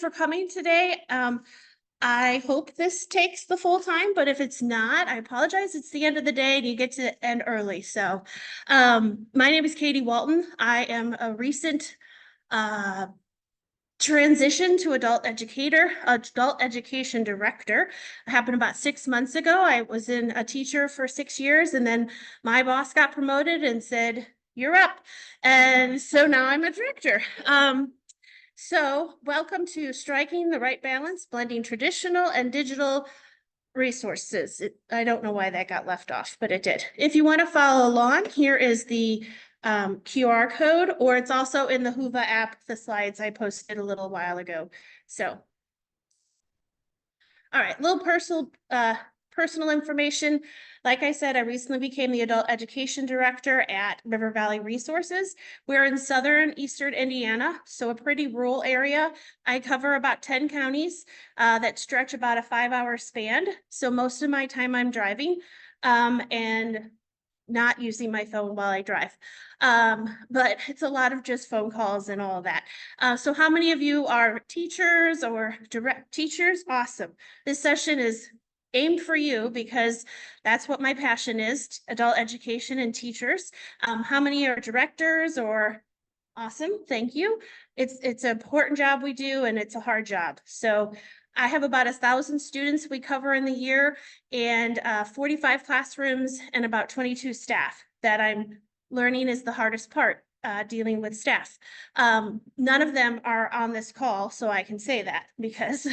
for coming today. I hope this takes the full time, but if it's not, I apologize. It's the end of the day and you get to end early. So, my name is Katie Walton. I am a recent, transition to adult education director. It happened about 6 months ago. I was in a teacher for 6 years and then my boss got promoted and said, "You're up." And so now I'm a director. So welcome to Striking the Right Balance, Blending Traditional and Digital Resources. I don't know why that got left off, but it did. If you want to follow along, here is the QR code, or it's also in the Whova app, the slides I posted a little while ago. So, all right, little personal information. Like I said, I recently became the adult education director at River Valley Resources. We're in southern eastern Indiana, so a pretty rural area. I cover about 10 counties that stretch about a 5-hour span. So most of my time I'm driving and not using my phone while I drive. But it's a lot of just phone calls and all of that. So how many of you are teachers or direct teachers? Awesome. This session is aimed for you because that's what my passion is, adult education and teachers. How many are directors or awesome? Thank you. It's an important job we do and it's a hard job. So I have about 1,000 students we cover in the year and 45 classrooms and about 22 staff that I'm learning is the hardest part, dealing with staff. None of them are on this call, so I can say that because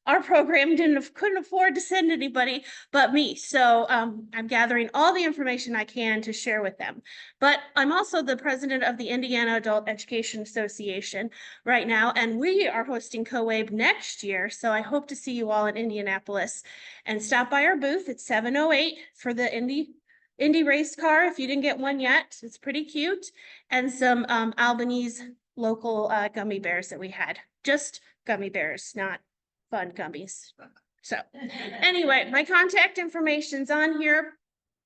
our program couldn't afford to send anybody but me. So I'm gathering all the information I can to share with them. But I'm also the president of the Indiana Adult Education Association right now, and we are hosting COABE next year. So I hope to see you all in Indianapolis and stop by our booth. It's 708 for the Indy race car. If you didn't get one yet, it's pretty cute. And some Albanese local gummy bears that we had. Just gummy bears, not fun gummies. So anyway, my contact information's on here.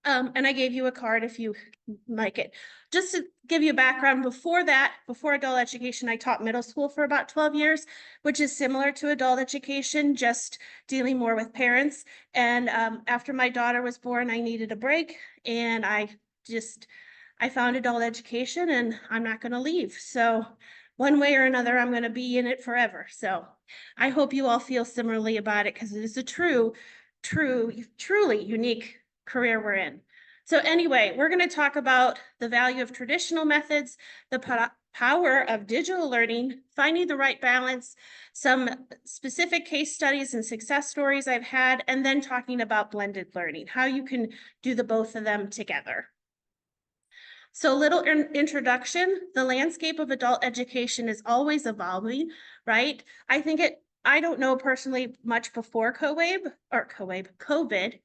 And I gave you a card if you like it. Just to give you a background, before adult education, I taught middle school for about 12 years, which is similar to adult education, just dealing more with parents. And after my daughter was born, I needed a break and I found adult education and I'm not going to leave. So one way or another, I'm going to be in it forever. So I hope you all feel similarly about it because it is a truly unique career we're in. So anyway, we're going to talk about the value of traditional methods, the power of digital learning, finding the right balance, some specific case studies and success stories I've had, and then talking about blended learning, how you can do the both of them together. So a little introduction, the landscape of adult education is always evolving, right? I don't know personally much before COVID,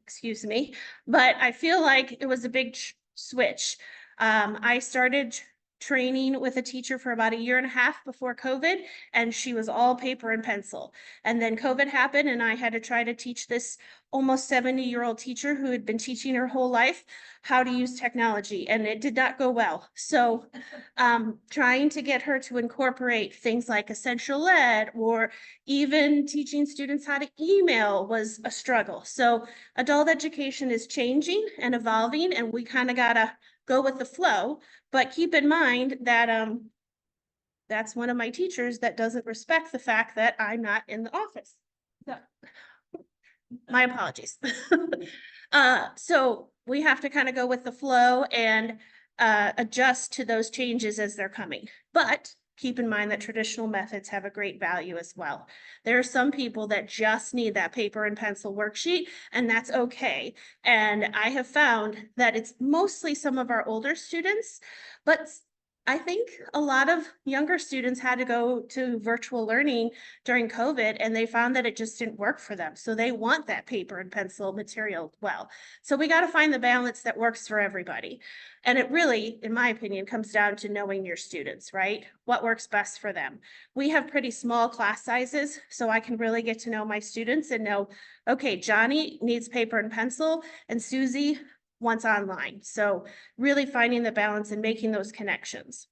excuse me, but I feel like it was a big switch. I started training with a teacher for about 1.5 years before COVID, and she was all paper and pencil. And then COVID happened, and I had to try to teach this almost 70-year-old teacher who had been teaching her whole life how to use technology, and it did not go well. So trying to get her to incorporate things like essential ed or even teaching students how to email was a struggle. So adult education is changing and evolving, and we kind of gotta go with the flow, but keep in mind that that's one of my teachers that doesn't respect the fact that I'm not in the office. So, my apologies. So we have to kind of go with the flow and adjust to those changes as they're coming. But keep in mind that traditional methods have a great value as well. There are some people that just need that paper and pencil worksheet, and that's okay. And I have found that it's mostly some of our older students, but I think a lot of younger students had to go to virtual learning during COVID and they found that it just didn't work for them. So they want that paper and pencil material well. So we got to find the balance that works for everybody. And it really, in my opinion, comes down to knowing your students, right? What works best for them. We have pretty small class sizes, so I can really get to know my students and know, okay, Johnny needs paper and pencil and Susie wants online. So really finding the balance and making those connections.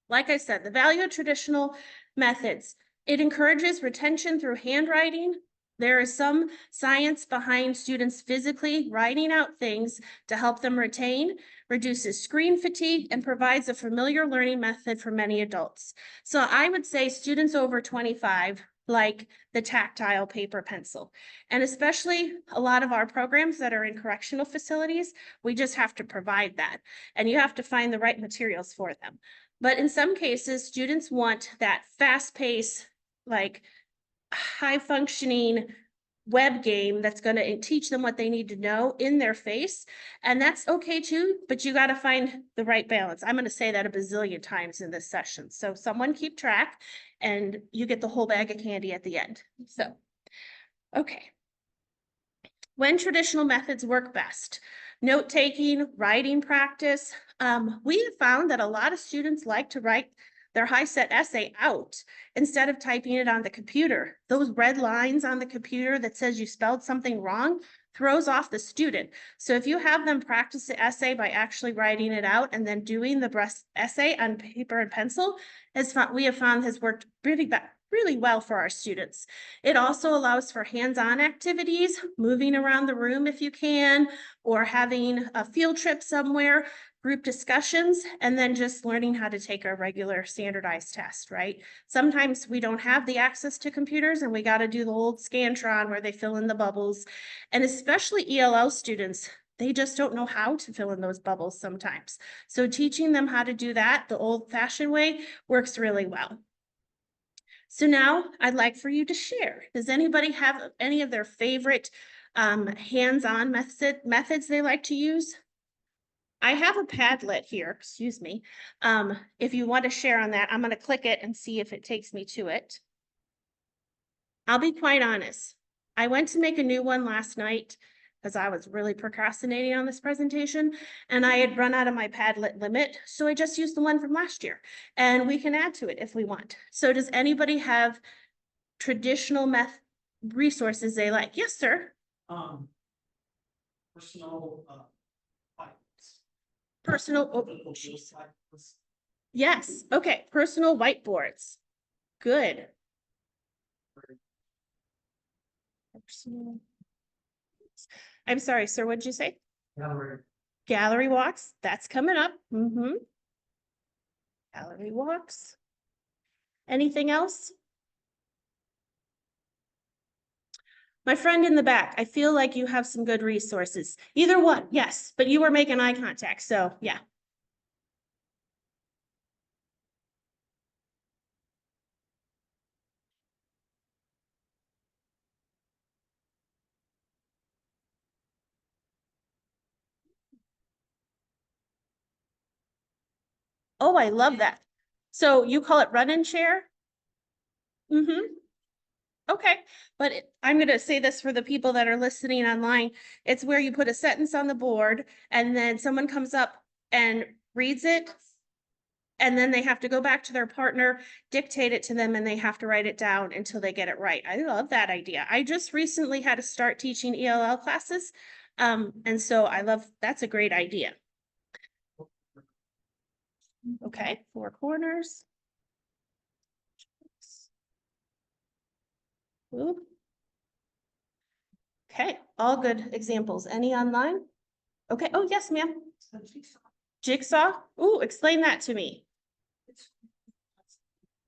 Like I said, the value of traditional methods. It encourages retention through handwriting. There is some science behind students physically writing out things to help them retain, reduces screen fatigue, and provides a familiar learning method for many adults. So I would say students over 25 like the tactile paper pencil. And especially a lot of our programs that are in correctional facilities, we just have to provide that. And you have to find the right materials for them. But in some cases, students want that fast pace, like high functioning web game that's going to teach them what they need to know in their face. And that's okay too, but you got to find the right balance. I'm going to say that a bazillion times in this session. So someone keep track and you get the whole bag of candy at the end. So, okay. When traditional methods work best, note-taking, writing practice. We have found that a lot of students like to write their HiSET essay out instead of typing it on the computer. Those red lines on the computer that says you spelled something wrong throws off the student. So if you have them practice the essay by actually writing it out and then doing the essay on paper and pencil, we have found has worked really well for our students. It also allows for hands-on activities, moving around the room if you can, or having a field trip somewhere, group discussions, and then just learning how to take a regular standardized test, right? Sometimes we don't have the access to computers and we got to do the old Scantron where they fill in the bubbles. And especially ELL students, they just don't know how to fill in those bubbles sometimes. So teaching them how to do that the old-fashioned way works really well. So now I'd like for you to share. Does anybody have any of their favorite hands-on methods they like to use? I have a Padlet here, excuse me. If you want to share on that, I'm going to click it and see if it takes me to it. I'll be quite honest. I went to make a new one last night because I was really procrastinating on this presentation and I had run out of my Padlet limit. So I just used the one from last year and we can add to it if we want. So does anybody have traditional resources they like? Yes, sir. Personal, Personal, oh, yes, okay, personal whiteboards. Good. Personal. I'm sorry, sir, what'd you say? Gallery walks, that's coming up. Gallery walks. Anything else? My friend in the back, I feel like you have some good resources. Either one, yes, but you were making eye contact, so yeah. Oh, I love that. So you call it run and share? Okay, but I'm going to say this for the people that are listening online. It's where you put a sentence on the board and then someone comes up and reads it. And then they have to go back to their partner, dictate it to them, and they have to write it down until they get it right. I love that idea. I just recently had to start teaching ELL classes. And so that's a great idea. Okay, 4 corners. Ooh. Okay, all good examples. Any online? Okay, oh, yes, ma'am. Jigsaw? Ooh, explain that to me.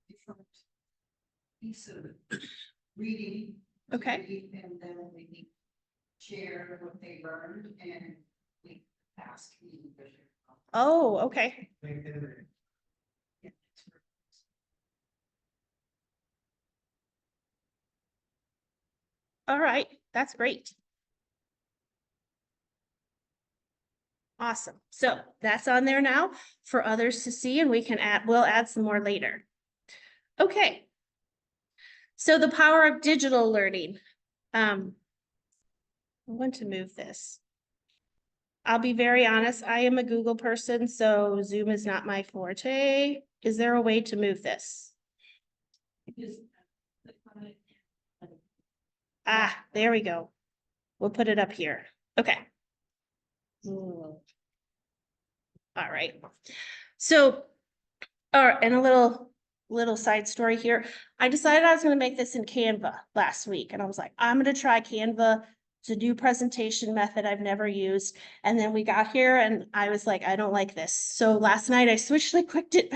Different piece of reading. Okay. And then we share what they learned and we ask. Oh, okay. All right, that's great. Awesome. So that's on there now for others to see and we'll add some more later. Okay. So the power of digital learning. I want to move this. I'll be very honest, I am a Google person, so Zoom is not my forte. Is there a way to move this? Ah, there we go. We'll put it up here. Okay. All right. So, and a little little side story here. I decided I was gonna make this in Canva last week, and I was like, I'm gonna try Canva. It's a new presentation method I've never used. And then we got here and I was like, I don't like this. So last night I switched it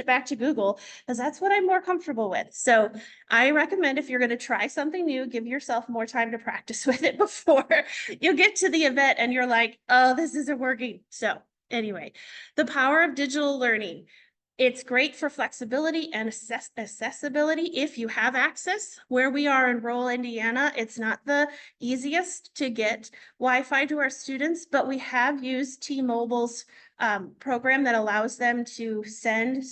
back to Google because that's what I'm more comfortable with. So I recommend if you're gonna try something new, give yourself more time to practice with it before you get to the event and you're like, oh, this isn't working. So anyway, the power of digital learning. It's great for flexibility and accessibility if you have access. Where we are in rural Indiana, it's not the easiest to get Wi-Fi to our students, but we have used T-Mobile's program that allows them to send,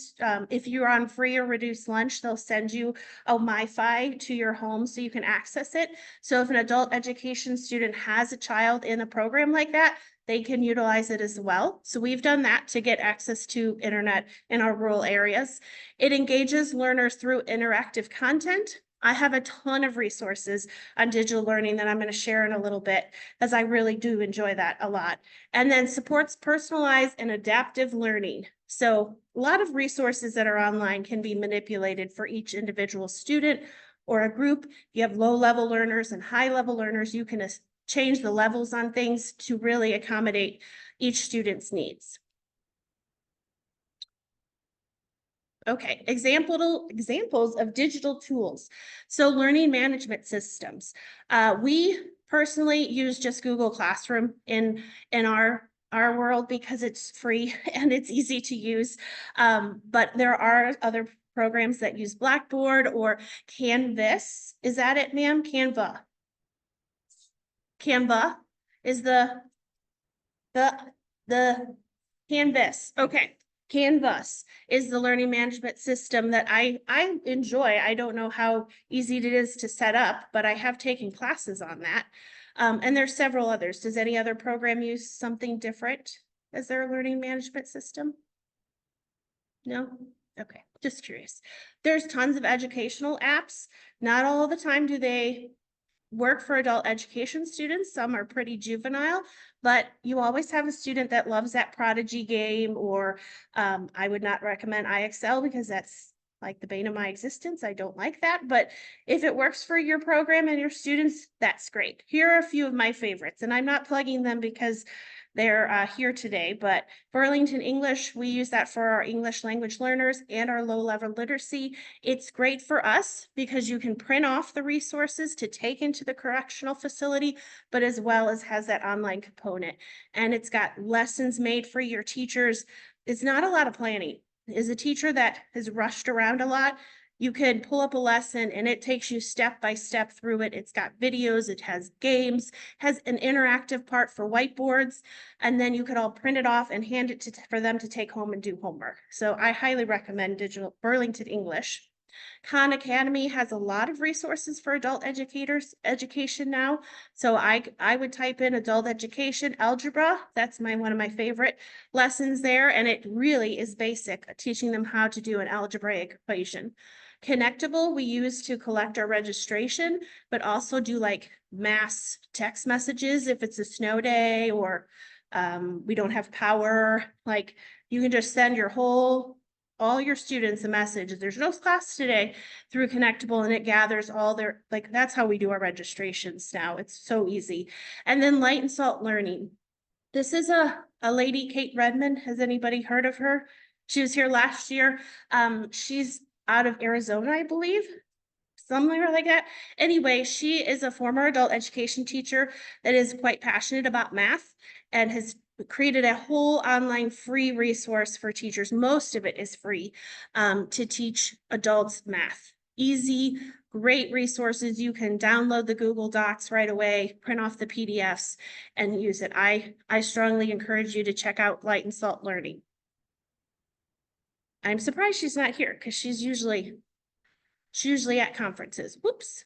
if you're on free or reduced lunch, they'll send you a Wi-Fi to your home so you can access it. So if an adult education student has a child in a program like that, they can utilize it as well. So we've done that to get access to internet in our rural areas. It engages learners through interactive content. I have a ton of resources on digital learning that I'm going to share in a little bit, as I really do enjoy that a lot. And then supports personalized and adaptive learning. So a lot of resources that are online can be manipulated for each individual student or a group. If you have low-level learners and high-level learners, you can change the levels on things to really accommodate each student's needs. Okay, examples of digital tools. So learning management systems. We personally use just Google Classroom in our world because it's free and it's easy to use. But there are other programs that use Blackboard or Canvas. Is that it, ma'am? Canva is the Canvas. Okay. Canvas is the learning management system that I enjoy. I don't know how easy it is to set up, but I have taken classes on that. And there's several others. Does any other program use something different as their learning management system? No? Okay, just curious. There's tons of educational apps. Not all the time do they work for adult education students. Some are pretty juvenile, but you always have a student that loves that Prodigy game, or I would not recommend IXL because that's like the bane of my existence. I don't like that, but if it works for your program and your students, that's great. Here are a few of my favorites, and I'm not plugging them because they're here today, but Burlington English, we use that for our English language learners and our low-level literacy. It's great for us because you can print off the resources to take into the correctional facility, but as well as has that online component. And it's got lessons made for your teachers. It's not a lot of planning. As a teacher that has rushed around a lot, you can pull up a lesson and it takes you step by step through it. It's got videos, it has games, has an interactive part for whiteboards, and then you could all print it off and hand it for them to take home and do homework. So I highly recommend Burlington English. Khan Academy has a lot of resources for adult education now. So I would type in adult education algebra. That's one of my favorite lessons there. And it really is basic, teaching them how to do an algebraic equation. Connectable, we use to collect our registration, but also do like mass text messages if it's a snow day or we don't have power. Like you can just send all your students a message. There's no class today through Connectable, and it gathers all their, like, that's how we do our registrations now. It's so easy. And then Light and Salt Learning. This is a lady, Kate Redmond. Has anybody heard of her? She was here last year. She's out of Arizona, I believe. Somewhere like that. Anyway, she is a former adult education teacher that is quite passionate about math and has created a whole online free resource for teachers. Most of it is free to teach adults math. Easy, great resources. You can download the Google Docs right away, print off the PDFs and use it. I strongly encourage you to check out Light and Salt Learning. I'm surprised she's not here because she's usually at conferences. Whoops.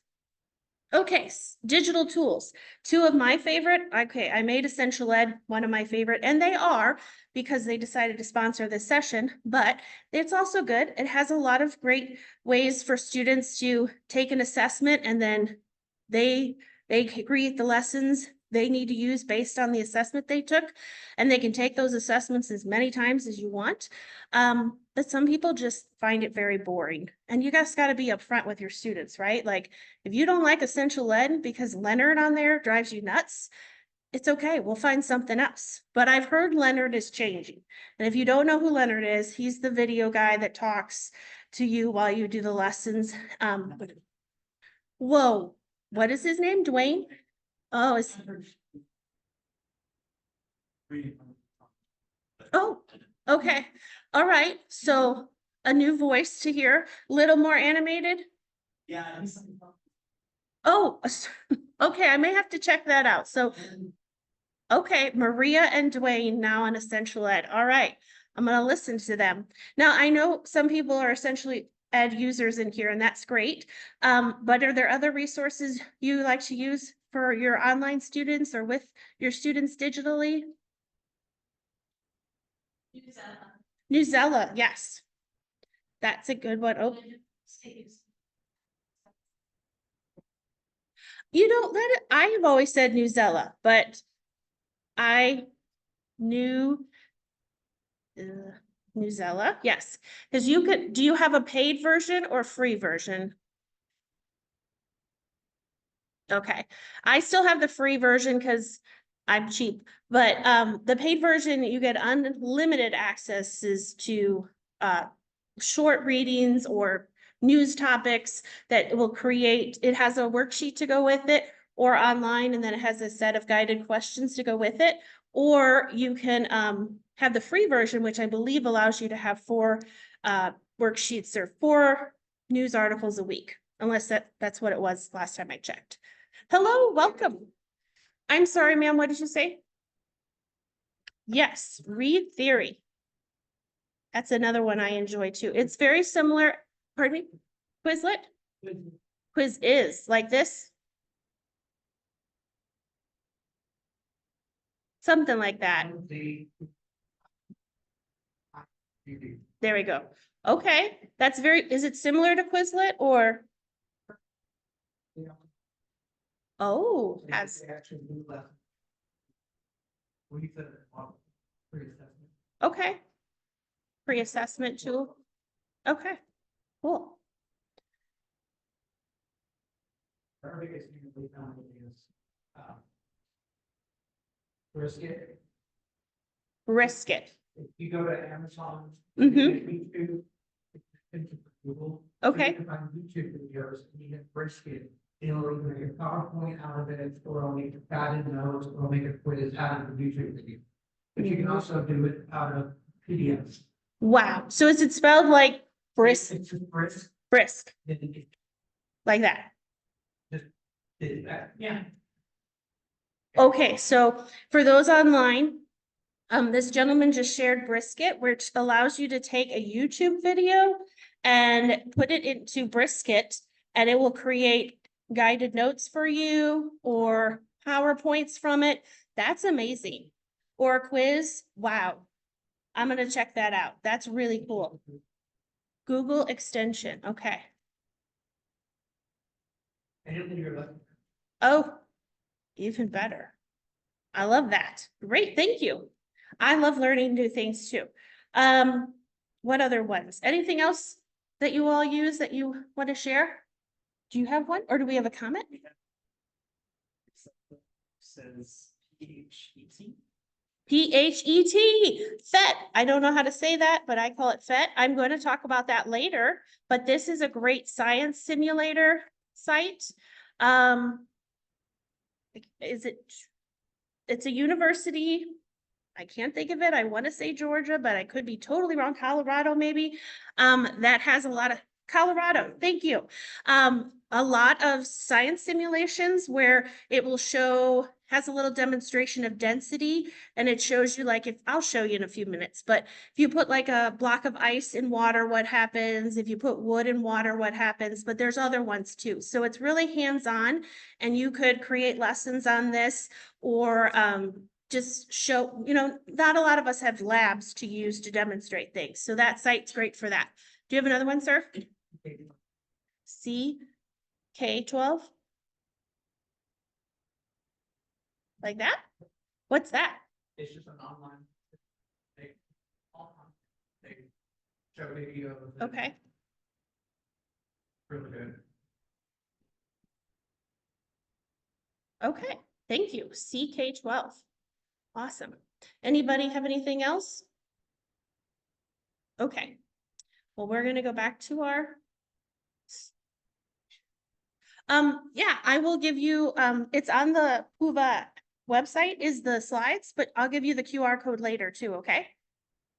Okay, digital tools. Two of my favorite. Okay, I made Essential Ed one of my favorite, and they are because they decided to sponsor this session, but it's also good. It has a lot of great ways for students to take an assessment and then they create the lessons they need to use based on the assessment they took. And they can take those assessments as many times as you want. But some people just find it very boring. And you guys gotta be upfront with your students, right? Like, if you don't like Essential Ed because Leonard on there drives you nuts, it's okay, we'll find something else. But I've heard Leonard is changing. And if you don't know who Leonard is, he's the video guy that talks to you while you do the lessons. Whoa, what is his name? Dwayne? Oh, oh, okay. All right. So a new voice to hear, little more animated. Yeah. Oh, okay. I may have to check that out. So, okay, Maria and Dwayne now on Essential Ed. All right. I'm going to listen to them. Now, I know some people are Essentially Ed users in here, and that's great. But are there other resources you like to use for your online students or with your students digitally? Newsella, yes. That's a good one. Oh, you know, I have always said Newsella, but I knew Newsella, yes. Because you could, do you have a paid version or free version? Okay, I still have the free version because I'm cheap, but the paid version, you get unlimited accesses to short readings or news topics that will create, it has a worksheet to go with it or online, and then it has a set of guided questions to go with it. Or you can have the free version, which I believe allows you to have 4 worksheets or 4 news articles a week, unless that's what it was last time I checked. Hello, welcome. I'm sorry, ma'am, what did you say? Yes, Read Theory. That's another one I enjoy too. It's very similar, pardon me, Quizlet? Quiz is like this? Something like that. There we go. Okay, that's is it similar to Quizlet or? Oh, has, okay. Pre-assessment tool. Okay, cool. Our biggest thing we found is, brisket. Brisket. If you go to Amazon. Mhm. YouTube, into Google. Okay. You can find YouTube videos, and you get brisket. It'll either make a PowerPoint out of it, or it'll make a guided notes, or it'll make a quiz out of the YouTube video. But you can also do it out of PDFs. Wow, so is it spelled like brisk, It's just brisk. brisk, It- like that? Yeah. Okay, so for those online, this gentleman just shared Brisket, which allows you to take a YouTube video and put it into Brisket, and it will create guided notes for you or PowerPoints from it. That's amazing. Or a quiz. Wow. I'm gonna check that out. That's really cool. Google extension. Okay. And it'll be your lesson. Oh, even better. I love that. Great, thank you. I love learning new things too. What other ones? Anything else that you all use that you want to share? Do you have one, or do we have a comment? Says PHET. PHET, FET. I don't know how to say that, but I call it FET. I'm going to talk about that later, but this is a great science simulator site. It's a university. I can't think of it. I want to say Georgia, but I could be totally wrong. Colorado, maybe. That has a lot of Colorado. Thank you. A lot of science simulations where it will show, has a little demonstration of density, and it shows you, like, if I'll show you in a few minutes, but if you put like a block of ice in water, what happens? If you put wood in water, what happens? But there's other ones too. So it's really hands-on, and you could create lessons on this, or just show, not a lot of us have labs to use to demonstrate things. So that site's great for that. Do you have another one, sir? CK12? Like that? What's that? It's just an online. They, they show videos. and Okay, Really good. okay, thank you. CK12. Awesome. Anybody have anything else? Okay. Well, we're gonna go back to our. Yeah, I will give you, it's on the Huva website is the slides, but I'll give you the QR code later too, okay?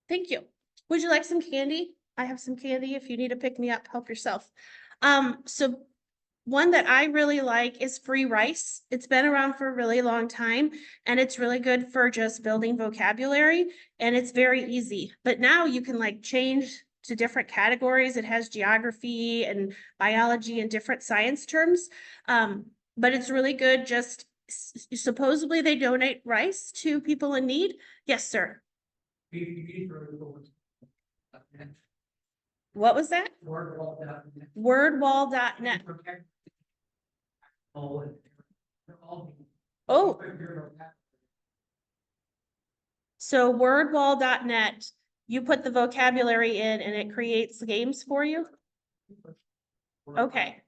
Thank you. Would you like some candy? I have some candy. If you need to pick me up, help yourself. So one that I really like is free rice. It's been around for a really long time and it's really good for just building vocabulary and it's very easy. But now you can like change to different categories. It has geography and biology and different science terms. But it's really good. Just supposedly they donate rice to people in need. Yes, sir. What was that? Wordwall.net. Oh. So wordwall.net, you put the vocabulary in and it creates games for you? Okay.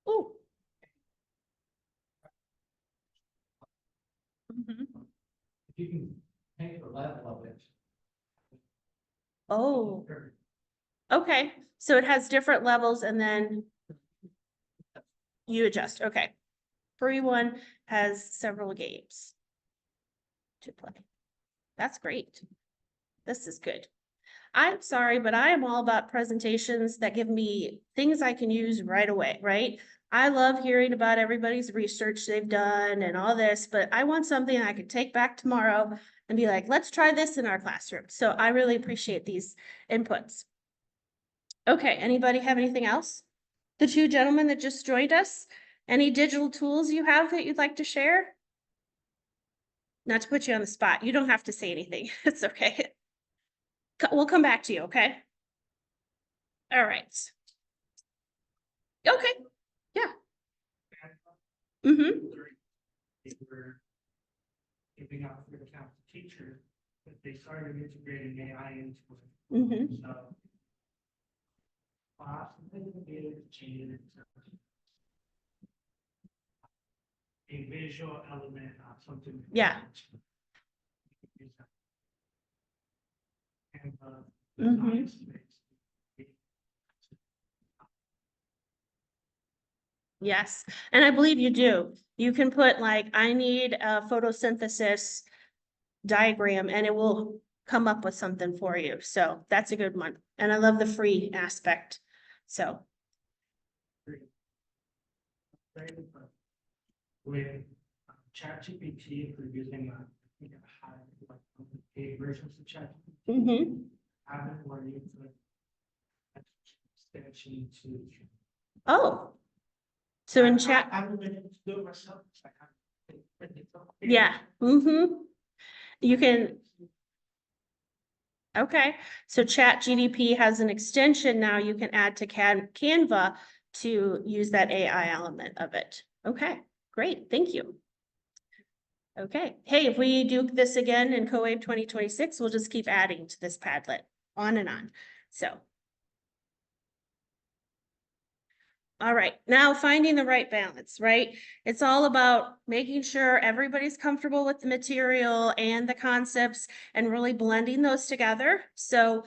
Ooh. Mhm. If you can take the level of it. Oh, okay. So it has different levels and then you adjust. Okay. Free one has several games to play. That's great. This is good. I'm sorry, but I am all about presentations that give me things I can use right away, right? I love hearing about everybody's research they've done and all this, but I want something I could take back tomorrow and be like, let's try this in our classroom. So I really appreciate these inputs. Okay, anybody have anything else? The two gentlemen that just joined us, any digital tools you have that you'd like to share? Not to put you on the spot. You don't have to say anything. It's okay. We'll come back to you, okay? All right. Okay, yeah. Mm-hmm. They were giving out free accounts to teachers, but they started integrating AI into it. Mm-hmm. So possibly be able to change it to a visual element or something. Yeah. And Mhm. Yes, and I believe you do. You can put like, I need a photosynthesis diagram and it will come up with something for you. So that's a good one. And I love the free aspect. So, With ChatGPT, if we're using a high, like, paid versions of ChatGPT, mhm. have it where you could extension to. Oh. So in chat, I haven't been able to do it myself. So I kind of. yeah, you can, okay. So Chat GDP has an extension now you can add to Canva to use that AI element of it. Okay, great, thank you. Okay, hey, if we do this again in CoAbe 2026, we'll just keep adding to this Padlet, on and on, so. All right, now finding the right balance, right? It's all about making sure everybody's comfortable with the material and the concepts and really blending those together. So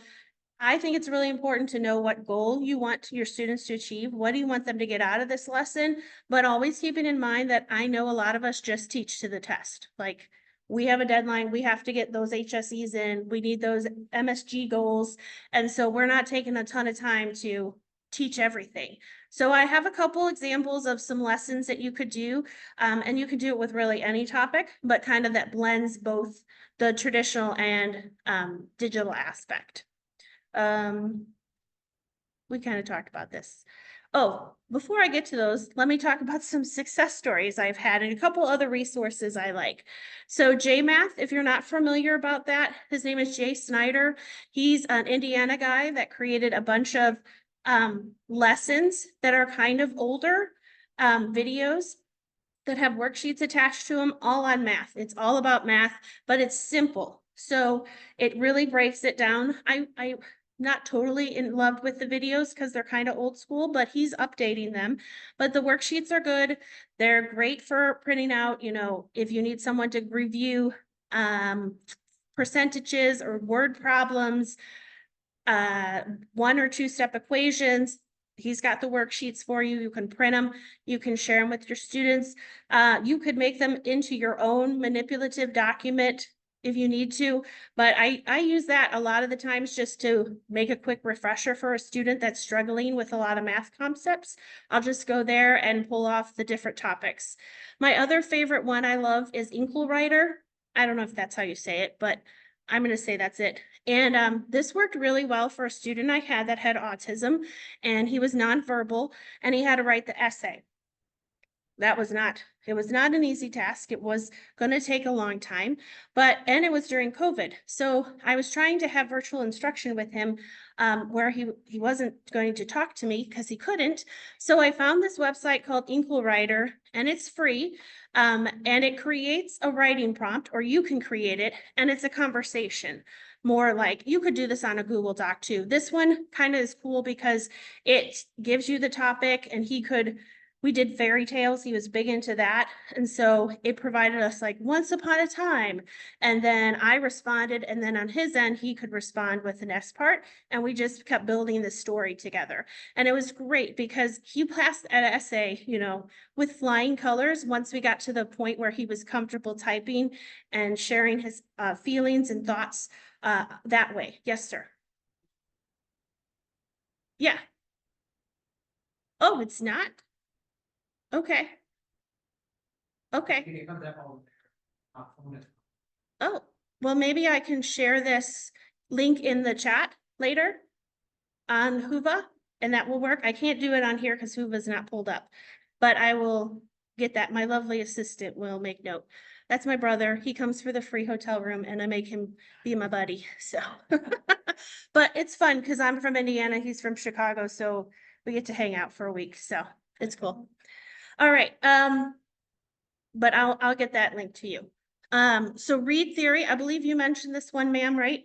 I think it's really important to know what goal you want your students to achieve. What do you want them to get out of this lesson? But always keeping in mind that I know a lot of us just teach to the test. Like we have a deadline, we have to get those HSEs in, we need those MSG goals. And so we're not taking a ton of time to teach everything. So I have a couple examples of some lessons that you could do, and you can do it with really any topic, but kind of that blends both the traditional and digital aspect. We kind of talked about this. Oh, before I get to those, let me talk about some success stories I've had and a couple other resources I like. So JMath, if you're not familiar about that, his name is Jay Snyder. He's an Indiana guy that created a bunch of lessons that are kind of older, videos that have worksheets attached to them, all on math. It's all about math, but it's simple. So it really breaks it down. I'm not totally in love with the videos because they're kind of old school, but he's updating them. But the worksheets are good. They're great for printing out, you know, if you need someone to review percentages or word problems, 1 or 2 step equations. He's got the worksheets for you. You can print them. You can share them with your students. You could make them into your own manipulative document if you need to, but I use that a lot of the times just to make a quick refresher for a student that's struggling with a lot of math concepts. I'll just go there and pull off the different topics. My other favorite one I love is Inklewriter. I don't know if that's how you say it, but I'm going to say that's it. And this worked really well for a student I had that had autism, and he was nonverbal, and he had to write the essay. It was not an easy task. It was going to take a long time, and it was during COVID. So I was trying to have virtual instruction with him, where he wasn't going to talk to me because he couldn't. So I found this website called Inklewriter, and it's free. And it creates a writing prompt, or you can create it, and it's a conversation. More like, you could do this on a Google Doc too. This one kind of is cool because it gives you the topic, and we did fairy tales. He was big into that. And so it provided us like once upon a time. And then I responded. And then on his end, he could respond with the next part. And we just kept building the story together. And it was great because he passed an essay, you know, with flying colors once we got to the point where he was comfortable typing and sharing his feelings and thoughts that way. Yes, sir. Yeah. Oh, it's not? Okay. Okay. You can have that all there. Oh, well, maybe I can share this link in the chat later on Hoova, and that will work. I can't do it on here because Hoova's not pulled up, but I will get that. My lovely assistant will make note. That's my brother. He comes for the free hotel room, and I make him be my buddy, so. But it's fun because I'm from Indiana, he's from Chicago, so we get to hang out for a week, so it's cool. All right, but I'll get that link to you. So Read Theory, I believe you mentioned this one, ma'am, right?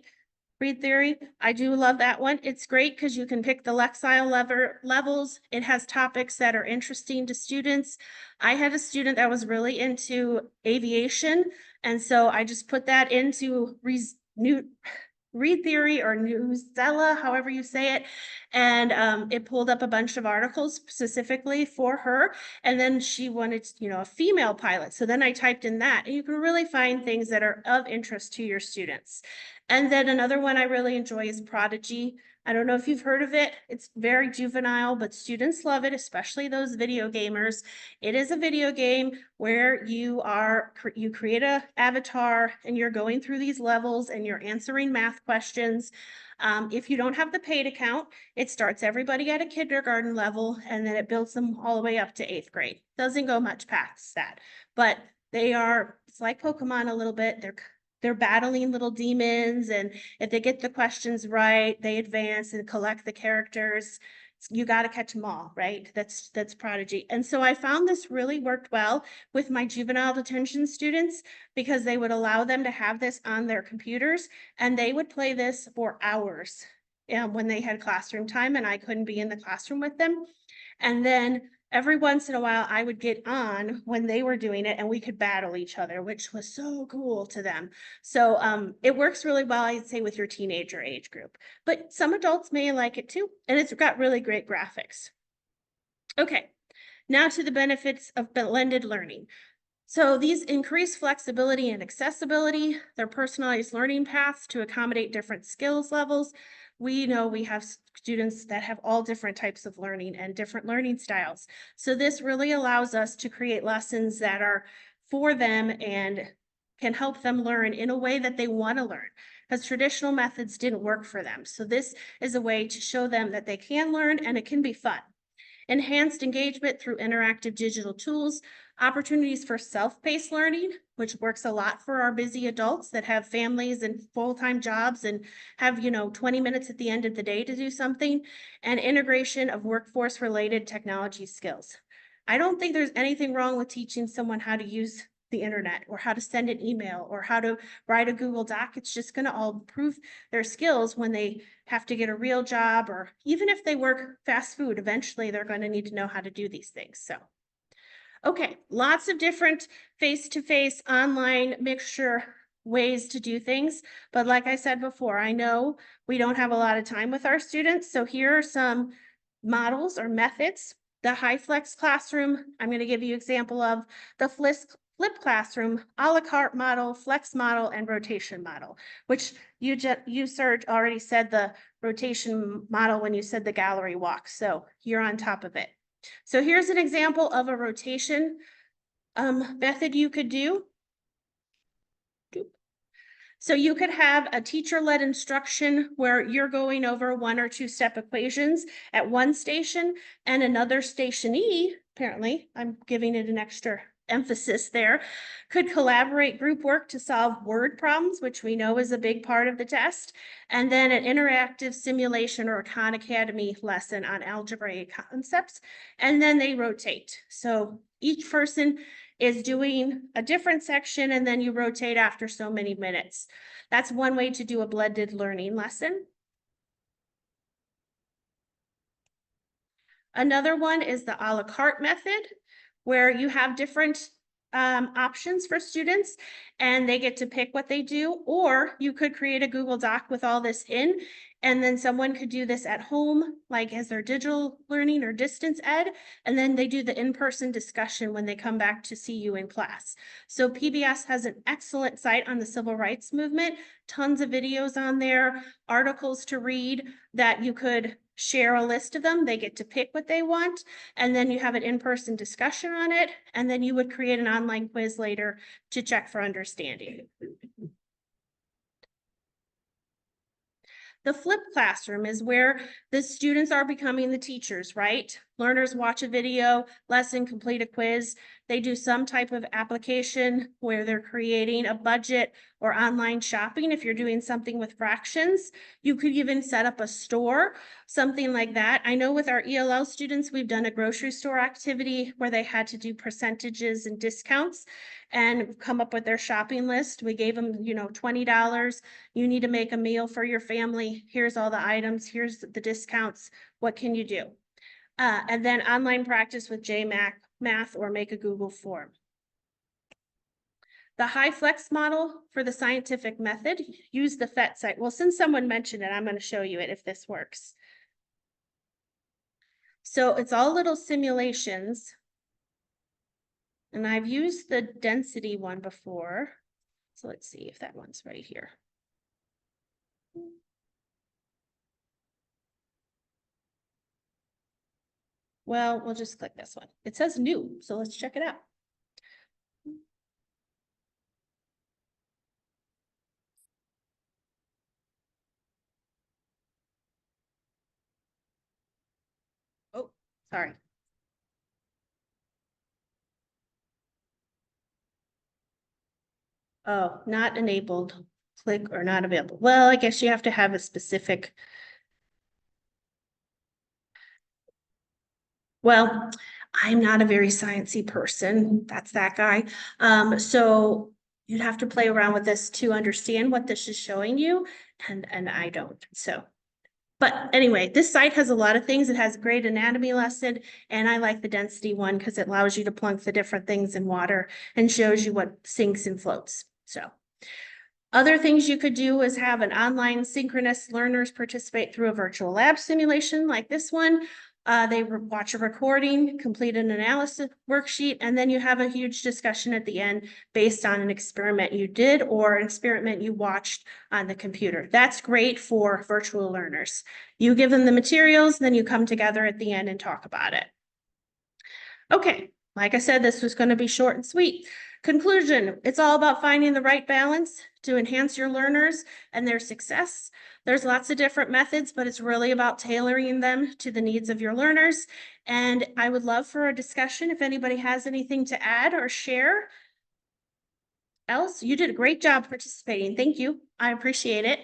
Read Theory, I do love that one. It's great because you can pick the Lexile levels. It has topics that are interesting to students. I had a student that was really into aviation, and so I just put that into Read Theory or Newsela, however you say it. And it pulled up a bunch of articles specifically for her. And then she wanted, you know, a female pilot. So then I typed in that, and you can really find things that are of interest to your students. And then another one I really enjoy is Prodigy. I don't know if you've heard of it. It's very juvenile, but students love it, especially those video gamers. It is a video game where you create a avatar and you're going through these levels and you're answering math questions. If you don't have the paid account, it starts everybody at a kindergarten level and then it builds them all the way up to 8th grade. Doesn't go much past that, but it's like Pokemon a little bit. They're battling little demons, and if they get the questions right, they advance and collect the characters. You got to catch them all, right? That's Prodigy. And so I found this really worked well with my juvenile detention students because they would allow them to have this on their computers, and they would play this for hours when they had classroom time and I couldn't be in the classroom with them. And then every once in a while I would get on when they were doing it and we could battle each other, which was so cool to them. So it works really well, I'd say, with your teenager age group, but some adults may like it too. And it's got really great graphics. Okay, now to the benefits of blended learning. So these increase flexibility and accessibility. They're personalized learning paths to accommodate different skills levels. We know we have students that have all different types of learning and different learning styles. So this really allows us to create lessons that are for them and can help them learn in a way that they want to learn, because traditional methods didn't work for them. So this is a way to show them that they can learn and it can be fun. Enhanced engagement through interactive digital tools, opportunities for self-paced learning, which works a lot for our busy adults that have families and full-time jobs and have, 20 minutes at the end of the day to do something, and integration of workforce-related technology skills. I don't think there's anything wrong with teaching someone how to use the internet or how to send an email or how to write a Google Doc. It's just going to all improve their skills when they have to get a real job, or even if they work fast food, eventually they're going to need to know how to do these things. So, okay, lots of different face-to-face online mixture ways to do things. But like I said before, I know we don't have a lot of time with our students. So here are some models or methods. The HyFlex classroom, I'm going to give you example of the flip classroom, a la carte model, flex model, and rotation model, which you Serge already said the rotation model when you said the gallery walk. So you're on top of it. So here's an example of a rotation method you could do. So you could have a teacher-led instruction where you're going over 1 or 2 step equations at one station, and another stationee, apparently, I'm giving it an extra emphasis there, could collaborate group work to solve word problems, which we know is a big part of the test, and then an interactive simulation or a Khan Academy lesson on algebraic concepts, and then they rotate. So each person is doing a different section, and then you rotate after so many minutes. That's one way to do a blended learning lesson. Another one is the a la carte method, where you have different options for students and they get to pick what they do, or you could create a Google Doc with all this in, and then someone could do this at home, like as their digital learning or distance ed, and then they do the in-person discussion when they come back to see you in class. So PBS has an excellent site on the civil rights movement, tons of videos on there, articles to read that you could share a list of them. They get to pick what they want, and then you have an in-person discussion on it, and then you would create an online quiz later to check for understanding. The flip classroom is where the students are becoming the teachers, right? Learners watch a video lesson, complete a quiz. They do some type of application where they're creating a budget or online shopping. If you're doing something with fractions, you could even set up a store, something like that. I know with our ELL students, we've done a grocery store activity where they had to do percentages and discounts and come up with their shopping list. We gave them, $20. You need to make a meal for your family. Here's all the items. Here's the discounts. What can you do? And then online practice with JMath Math or make a Google form. The HyFlex model for the scientific method, use the PhET site. Well, since someone mentioned it, I'm going to show you it if this works. So it's all little simulations. And I've used the density one before. So let's see if that one's right here. Well, we'll just click this one. It says new, so let's check it out. Oh, sorry. Oh, not enabled. Click or not available. Well, I guess you have to have a specific. Well, I'm not a very sciencey person. That's that guy. So you'd have to play around with this to understand what this is showing you, and I don't. So, but anyway, this site has a lot of things. It has a great anatomy lesson, and I like the density one because it allows you to plunk the different things in water and shows you what sinks and floats. So. Other things you could do is have an online synchronous learners participate through a virtual lab simulation like this one. They watch a recording, complete an analysis worksheet, and then you have a huge discussion at the end based on an experiment you did or an experiment you watched on the computer. That's great for virtual learners. You give them the materials, then you come together at the end and talk about it. Okay, like I said, this was going to be short and sweet. Conclusion, it's all about finding the right balance to enhance your learners and their success. There's lots of different methods, but it's really about tailoring them to the needs of your learners. And I would love for a discussion if anybody has anything to add or share. Else, you did a great job participating. Thank you. I appreciate it.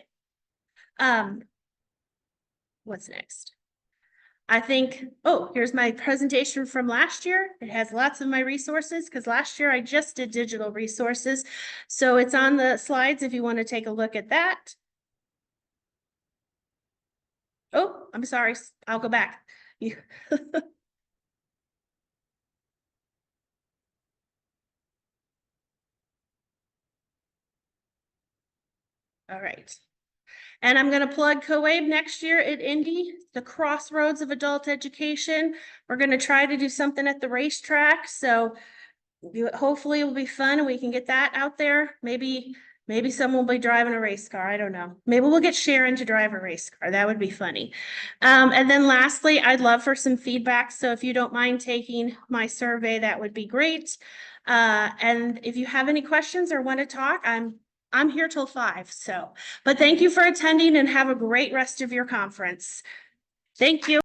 What's next? I think, oh, here's my presentation from last year. It has lots of my resources because last year I just did digital resources. So it's on the slides if you want to take a look at that. Oh, I'm sorry. I'll go back. You- All right. And I'm gonna plug CoAbe next year at Indy, the crossroads of adult education. We're gonna try to do something at the racetrack, so hopefully it'll be fun and we can get that out there. Maybe someone will be driving a race car. I don't know. Maybe we'll get Sharon to drive a race car. That would be funny. And then lastly, I'd love for some feedback. So if you don't mind taking my survey, that would be great. And if you have any questions or want to talk, I'm here till 5. So, but thank you for attending and have a great rest of your conference. Thank you.